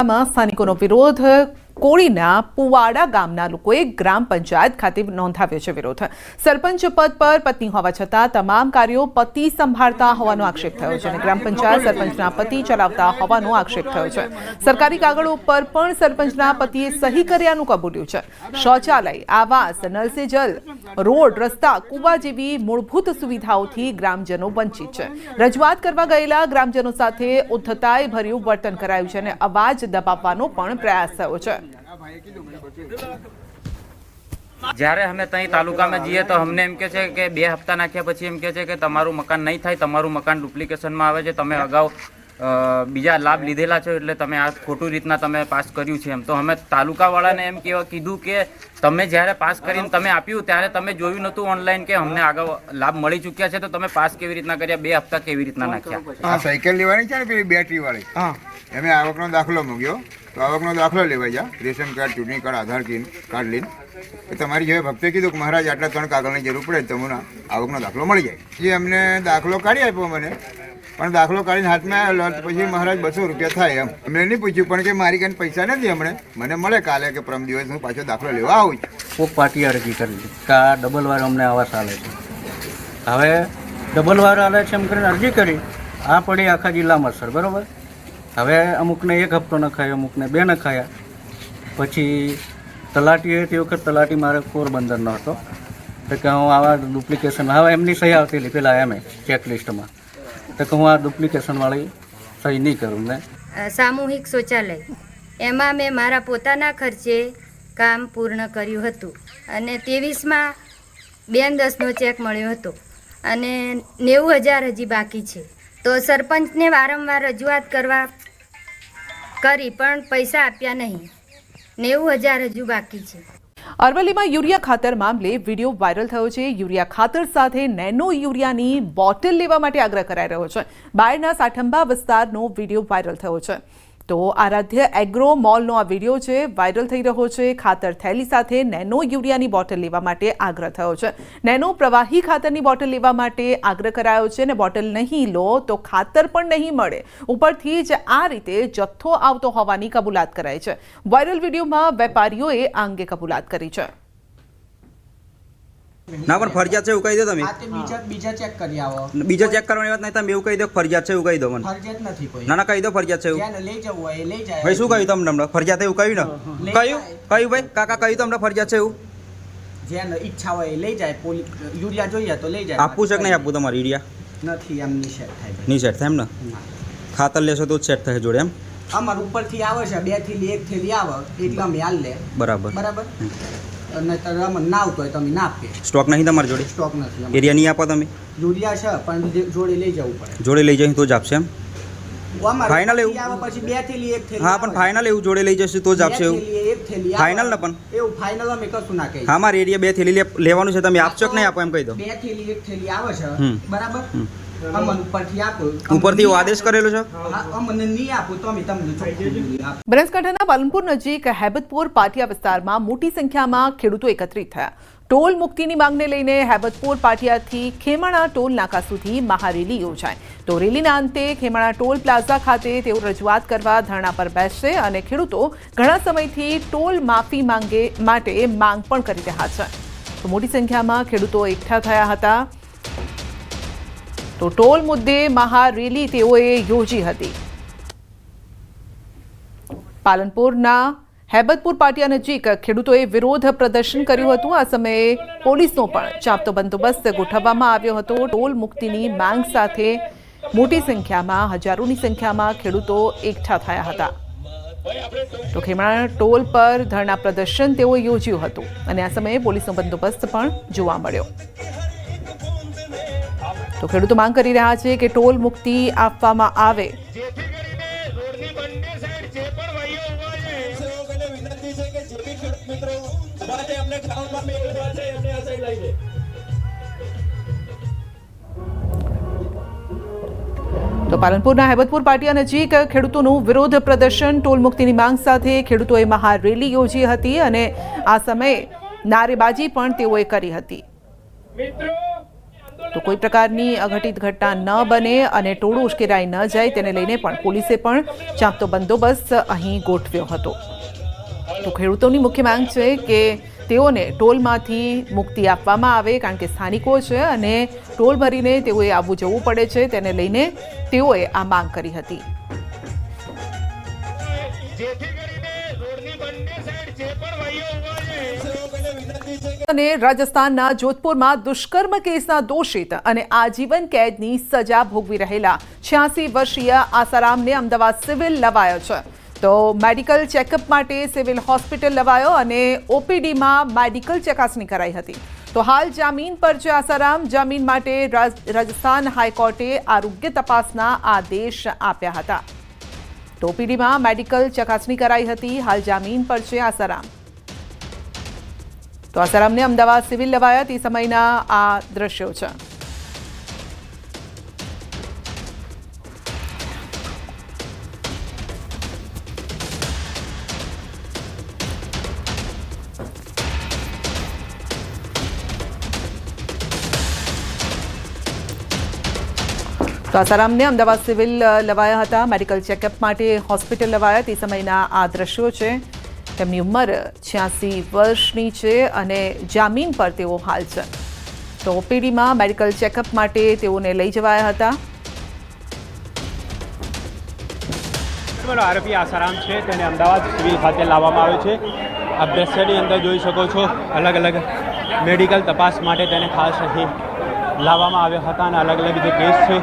સ્થાનિકોનો વિરોધ કોળીના પુવાડા ગામના લોકોએ ગ્રામ પંચાયત ખાતે નોંધાવ્યો છે વિરોધ. સરપંચ પદ પર પત્ની હોવા છતાં તમામ કાર્યો પતિ સંભાળતા હોવાનો આક્ષેપ થયો છે અને ગ્રામ પંચાયત સરપંચના પતિ ચલાવતા હોવાનો આક્ષેપ થયો છે. સરકારી કાગળો ઉપર પણ સરપંચના પતિએ સહી કર્યાનું કબૂલ્યું છે. શૌચાલય, આવાસ, નલ સે જલ, રોડ, રસ્તા, કુવા જેવી મૂળભૂત સુવિધાઓથી ગ્રામજનો વંચિત છે. રજૂઆત કરવા ગયેલા ગ્રામજનો સાથે ઉદ્ધતાઈ ભર્યું વર્તન કરાયું છે અને અવાજ દબાવવાનો પણ પ્રયાસ થયો છે. જ્યારે અમે ત્યાં તાલુકામાં જઈએ તો અમને એમ કહે છે કે 2 હપ્તા નાખ્યા પછી એમ કહે છે કે તમારું મકાન નહીં થાય, તમારું મકાન ડુપ્લિકેશનમાં આવે છે, તમે અગાઉ બીજા લાભ લીધેલા છે એટલે તમે આ ખોટું રીતના તમે પાસ કર્યું છે. એમ તો અમે તાલુકાવાળાને એમ કીધું કે તમે જ્યારે પાસ કરીને તમે આપ્યું ત્યારે તમે જોયું નહોતું ઓનલાઈન કે અમને આગળ લાભ મળી ચૂક્યા છે, તો તમે પાસ કેવી રીતના કર્યા, 2 હપ્તા કેવી રીતના નાખ્યા? આ સાયકલ લેવાની છે ને પેલી બેટરી વાળી, એમે આવકનો દાખલો મૂક્યો તો આવકનો દાખલો લેવા જા, રેશન કાર્ડ, ચૂંટણી કાર્ડ, આધાર કાર્ડ લઈને તમારી જે ભક્તે કીધું કે મહારાજ આટલા 3 કાગળની જરૂર પડે તમને આવકનો દાખલો મળી જાય. જે અમને દાખલો કાઢી આપ્યો મને, પણ દાખલો કાઢીને હાથમાં આવ્યો પછી મહારાજ 200 રૂપિયા થાય એમ. અમને નહીં પૂછ્યું પણ કે મારી કાંઈ પૈસા નથી, હમણે મને મળે કાલે કે પરમ દિવસ હું પાછો દાખલો લેવા આવું છું. કોક પાર્ટી અરજી કરી કે આ ડબલ વાર અમને આવાસ આલે છે. હવે ડબલ વાર આલે છે એમ કરીને અરજી કરી, આ પડી આખા જિલ્લામાં સર, બરાબર. હવે અમુકને 1 હપ્તો નખાયો, અમુકને 2 નખાયા. પછી તલાટીએ તે વખત તલાટી મારે પોરબંદરનો હતો તો કે હું આવા ડુપ્લિકેશન, હવે એમની સહી આવતી પહેલાં એમ ચેકલિસ્ટમાં, તો કે હું આ ડુપ્લિકેશનવાળી સહી નહીં કરું ને. સામૂહિક શૌચાલય એમાં મેં મારા પોતાના ખર્ચે કામ પૂર્ણ કર્યું હતું અને 23માં 2/10નો ચેક મળ્યો હતો અને 90,000 હજી બાકી છે. તો સરપંચને વારંવાર રજૂઆત કરી પણ પૈસા આપ્યા નહીં. 90,000 હજુ બાકી છે. અરવલ્લીમાં યુરિયા ખાતર મામલે વિડીયો વાયરલ થયો છે. યુરિયા ખાતર સાથે નેનો યુરિયાની બોટલ લેવા માટે આગ્રહ કરાઈ રહ્યો છે. બાયડના સાઠંબા વિસ્તારનો વિડીયો વાયરલ થયો છે. તો આરાધ્ય એગ્રો મોલનો આ વિડીયો છે, વાયરલ થઈ રહ્યો છે. ખાતર થેલી સાથે નેનો યુરિયાની બોટલ લેવા માટે આગ્રહ થયો છે. નેનો પ્રવાહી ખાતરની બોટલ લેવા માટે આગ્રહ કરાયો છે અને બોટલ નહીં લો તો ખાતર પણ નહીં મળે. ઉપરથી જ આ રીતે જથ્થો આવતો હોવાની કબૂલાત કરાઈ છે. વાયરલ વિડીયોમાં વેપારીઓએ આ અંગે કબૂલાત કરી છે. ના પણ ફરજિયાત છે એવું કહી દો તમે. બીજા ચેક કરી આવો. બીજા ચેક કરવાની વાત નહીં, તમે એવું કહી દો ફરજિયાત છે એવું કહી દો મને. ફરજિયાત નથી કોઈ. ના કહી દો ફરજિયાત છે એવું. જ્યાં લઈ જવું હોય લઈ જાય. ભાઈ શું કહ્યું તમને ફરજિયાત એવું કહ્યું ને? કહ્યું ભાઈ કાકા કહ્યું તમને ફરજિયાત છે એવું? જ્યાં ઈચ્છા હોય લઈ જાય. યુરિયા જોઈએ તો લઈ જાય. આપવું છે કે નહીં આપવું તમારે યુરિયા? નથી, એમ નહીં સેટ થાય. નહીં સેટ થાય એમ ને? ખાતર લેશો તો જ સેટ થશે જોડે એમ? અમાર ઉપરથી આવે છે 2 થેલી 1 થેલી આવે એટલે અમે હાલ લે. બરાબર. નહીતર અમને ના આવતો હોય તમે ના આપીએ. સ્ટોક નહીં તમારી જોડે? સ્ટોક નથી. એરિયા નહીં આપો તમે? યુરિયા છે પણ જોડે લઈ જવું પડે. જોડે લઈ જઈએ તો જ આપશે એમ? ફાઇનલ એવું પછી 2 થેલી 1 થેલી. હા પણ ફાઇનલ એવું જોડે લઈ જશે તો જ આપશે એવું? 1 થેલી ફાઇનલ ને પણ એવું ફાઇનલ અમે કશું ના કહીએ. હા મારી એરિયા 2 થેલી લેવાનું છે, તમે આપશો કે નહીં આપો એમ કહી દો. 2 થેલી 1 થેલી આવે છે બરાબર. ઉપરથી આદેશ કરેલો છે. બનાસકાંઠાના પાલનપુર નજીક હેબતપુર પાટિયા વિસ્તારમાં મોટી સંખ્યામાં ખેડૂતો એકત્રિત થયા. ટોલ મુક્તિની માંગને લઈને હેબતપુર પાટિયાથી ખેમાણા ટોલ નાકા સુધી મહારેલી યોજાઈ. તો રેલીના અંતે ખેમાણા ટોલ પ્લાઝા ખાતે તેઓ રજૂઆત કરવા ધરણા પર બેસશે અને ખેડૂતો ઘણા સમયથી ટોલ માફી માટે માંગ પણ કરી રહ્યા છે. તો મોટી સંખ્યામાં ખેડૂતો એકઠા થયા હતા. તો ટોલ મુદ્દે મહારેલી તેઓએ યોજી હતી. પાલનપુરના હેબતપુર પાટિયા નજીક ખેડૂતોએ વિરોધ પ્રદર્શન કર્યું હતું. આ સમયે પોલીસનો પણ ચાંપતો બંદોબસ્ત ગોઠવવામાં આવ્યો હતો. ટોલ મુક્તિની માંગ સાથે મોટી સંખ્યામાં, હજારોની સંખ્યામાં ખેડૂતો એકઠા થયા હતા. તો ખેમાણા ટોલ પર ધરણા પ્રદર્શન તેઓએ યોજ્યું હતું અને આ સમયે પોલીસનો બંદોબસ્ત પણ જોવા મળ્યો. તો ખેડૂતો માંગ કરી રહ્યા છે કે ટોલ મુક્તિ આપવામાં આવે. તો પાલનપુરના હેબતપુર પાટિયા નજીક ખેડૂતોનું વિરોધ પ્રદર્શન, ટોલ મુક્તિની માંગ સાથે ખેડૂતોએ મહારેલી યોજી હતી અને આ સમયે નારેબાજી પણ તેઓએ કરી હતી. તો કોઈ પ્રકારની અઘટિત ઘટના ન બને અને ટોળું ઉશ્કેરાઈ ન જાય તેને લઈને પણ પોલીસે પણ ચાંપતો બંદોબસ્ત અહીં ગોઠવ્યો હતો. તો ખેડૂતોની મુખ્ય માંગ છે કે તેઓને ટોલમાંથી મુક્તિ આપવામાં આવે, કારણ કે સ્થાનિકો છે અને ટોલ ભરીને તેઓએ આવવું જવું પડે છે. તેને લઈને તેઓએ આ માંગ કરી હતી. અને રાજસ્થાનના જોધપુરમાં દુષ્કર્મ કેસના દોષિત અને આજીવન કેદની સજા ભોગવી રહેલા 86 વર્ષીય આસારામને અમદાવાદ સિવિલ લવાયો છે. તો મેડિકલ ચેકઅપ માટે સિવિલ હોસ્પિટલ લવાયો અને ઓપીડીમાં મેડિકલ ચકાસણી કરાઈ હતી. તો હાલ જામીન પર છે આસારામ. જામીન માટે રાજસ્થાન હાઈકોર્ટે આરોગ્ય તપાસના આદેશ આપ્યા હતા. તો ઓપીડીમાં મેડિકલ ચકાસણી કરાઈ હતી. હાલ જામીન પર છે આસારામ. તો આસારામને અમદાવાદ સિવિલ લવાયા તે સમયના આ દ્રશ્યો છે. તો આસારામને અમદાવાદ સિવિલ લવાયા હતા. મેડિકલ ચેકઅપ માટે હોસ્પિટલ લવાયા તે સમયના આ દ્રશ્યો છે. તેમની ઉંમર 86 વર્ષની છે અને જામીન પર તેઓ હાલ છે. તો ઓપીડીમાં મેડિકલ ચેકઅપ માટે તેઓને લઈ જવાયા હતા. આરોપી આસારામ છે તેને અમદાવાદ સિવિલ ખાતે લાવવામાં આવ્યો છે. આપ દ્રશ્યની અંદર જોઈ શકો છો, અલગ અલગ મેડિકલ તપાસ માટે તેને ખાસ અહીં લાવવામાં આવ્યા હતા અને અલગ અલગ જે કેસ છે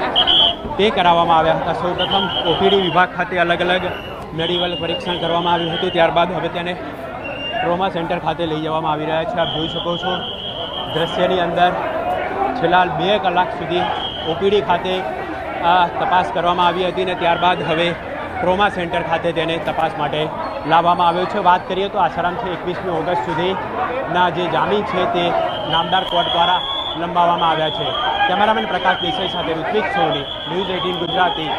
તે કરાવવામાં આવ્યા હતા. સૌપ્રથમ ઓપીડી વિભાગ ખાતે અલગ અલગ મેડિકલ પરીક્ષણ કરવામાં આવ્યું હતું. ત્યારબાદ હવે તેને ટ્રોમા સેન્ટર ખાતે લઈ જવામાં આવી રહ્યા છે. આપ જોઈ શકો છો દ્રશ્યની અંદર છેલ્લા 2 કલાક સુધી ઓપીડી ખાતે તપાસ કરવામાં આવી હતી અને ત્યારબાદ હવે ટ્રોમા સેન્ટર ખાતે તેને તપાસ માટે લાવવામાં આવ્યો છે. વાત કરીએ તો આસારામ છે 21મી ઓગસ્ટ સુધીના જે જામીન છે તે નામદાર કોર્ટ દ્વારા લંબાવવામાં આવ્યા છે. કેમેરામેન પ્રકાશ દેસાઈ સાથે ઋત્વિક સોની, ન્યૂઝ 18 ગુજરાતી.